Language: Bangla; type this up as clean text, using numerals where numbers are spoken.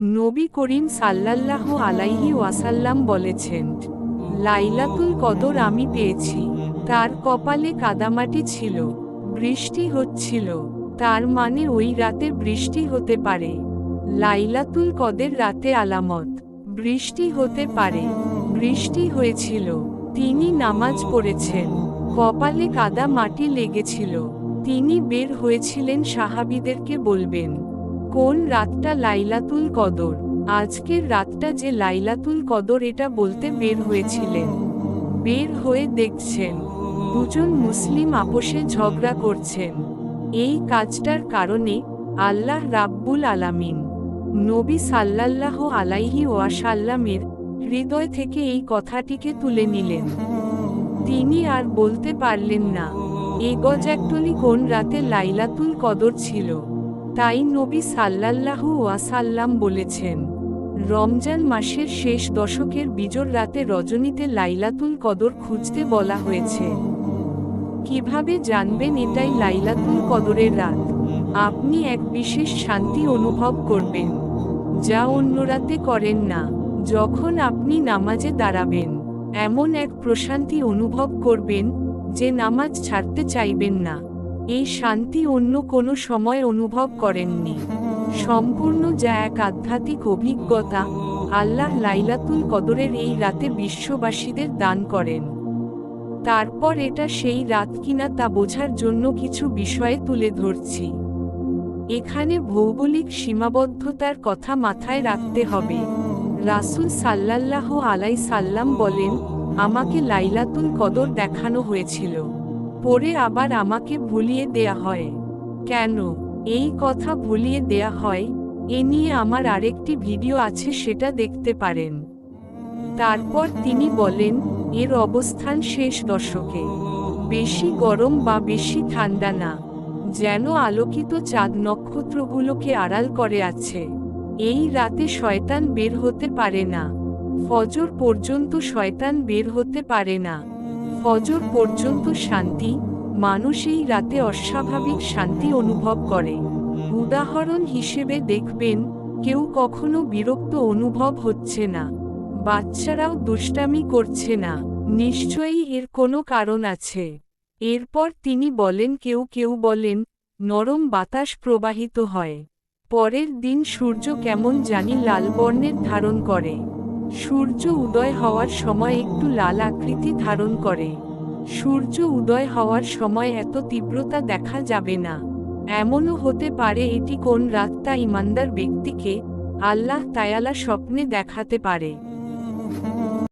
নবী করিম সাল্লাল্লাহু আলাইহি ওয়াসাল্লাম বলেছেন, লাইলাতুল কদর আমি পেয়েছি। তার কপালে কাদামাটি ছিল, বৃষ্টি হচ্ছিল, তার মানে ওই রাতে বৃষ্টি হতে পারে। লাইলাতুল কদের রাতে আলামত, বৃষ্টি হতে পারে। বৃষ্টি হয়েছিল, তিনি নামাজ পড়েছেন, কপালে কাদা মাটি লেগেছিল, তিনি বের হয়েছিলেন সাহাবীদেরকে বলবেন কোন রাতটা লাইলাতুল কদর। আজকের রাতটা যে লাইলাতুল কদর এটা বলতে বের হয়েছিলেন। বের হয়ে দেখছেন দুজন মুসলিম আপোষে ঝগড়া করছেন। এই কাজটার কারণে আল্লাহ রাব্বুল আলামিন নবী সাল্লাল্লাহু আলাইহি ওয়াসাল্লামের হৃদয় থেকে এই কথাটিকে তুলে নিলেন। তিনি আর বলতে পারলেন না এ গজাকটলি কোন রাতে লাইলাতুল কদর ছিল। তাই নবী সাল্লাল্লাহু ওয়াসাল্লাম বলেছেন, রমজান মাসের শেষ দশকের বিজোড় রাতে রজনীতে লাইলাতুল কদর খুঁজতে বলা হয়েছে। কিভাবে জানবেন এটাই লাইলাতুল কদরের রাত? আপনি এক বিশেষ শান্তি অনুভব করবেন, যা অন্য রাতে করেন না। যখন আপনি নামাজে দাঁড়াবেন, এমন এক প্রশান্তি অনুভব করবেন যে নামাজ ছাড়তে চাইবেন না। এই শান্তি অন্য কোনো সময় অনুভব করেননি। সম্পূর্ণ যা এক আধ্যাত্মিক অভিজ্ঞতা আল্লাহ লাইলাতুল কদরের এই রাতে বিশ্ববাসীদের দান করেন। তারপর এটা সেই রাত কিনা তা বোঝার জন্য কিছু বিষয়ে তুলে ধরছি। এখানে ভৌগোলিক সীমাবদ্ধতার কথা মাথায় রাখতে হবে। রাসূল সাল্লাল্লাহু আলাইহি সাল্লাম বলেন, আমাকে লাইলাতুল কদর দেখানো হয়েছিল, পরে আবার আমাকে ভুলিয়ে দেয়া হয়। কেন এই কথা ভুলিয়ে দেয়া হয় এ নিয়ে আমার আরেকটি ভিডিও আছে, সেটা দেখতে পারেন। তারপর তিনি বলেন, এর অবস্থান শেষ দশকে, বেশি গরম বা বেশি ঠান্ডা না, যেন আলোকিত চাঁদ নক্ষত্রগুলোকে আড়াল করে আছে। এই রাতে শয়তান বের হতে পারে না, ফজর পর্যন্ত শয়তান বের হতে পারে না। ফজর পর্যন্ত শান্তি, মানুষ এই রাতে অস্বাভাবিক শান্তি অনুভব করে। উদাহরণ হিসেবে দেখবেন, কেউ কখনো বিরক্ত অনুভব হচ্ছে না, বাচ্চারাও দুষ্টামি করছে না, নিশ্চয়ই এর কোনো কারণ আছে। এরপর তিনি বলেন, কেউ কেউ বলেন নরম বাতাস প্রবাহিত হয়। পরের দিন সূর্য কেমন জানি লাল বর্ণের ধারণ করে। সূর্য উদয় হওয়ার সময় একটু লাল আকৃতি ধারণ করে। সূর্য উদয় হওয়ার সময় এত তীব্রতা দেখা যাবে না। এমনও হতে পারে এটি কোন রাতটা ইমানদার ব্যক্তিকে আল্লাহ তাআলা স্বপ্নে দেখাতে পারে।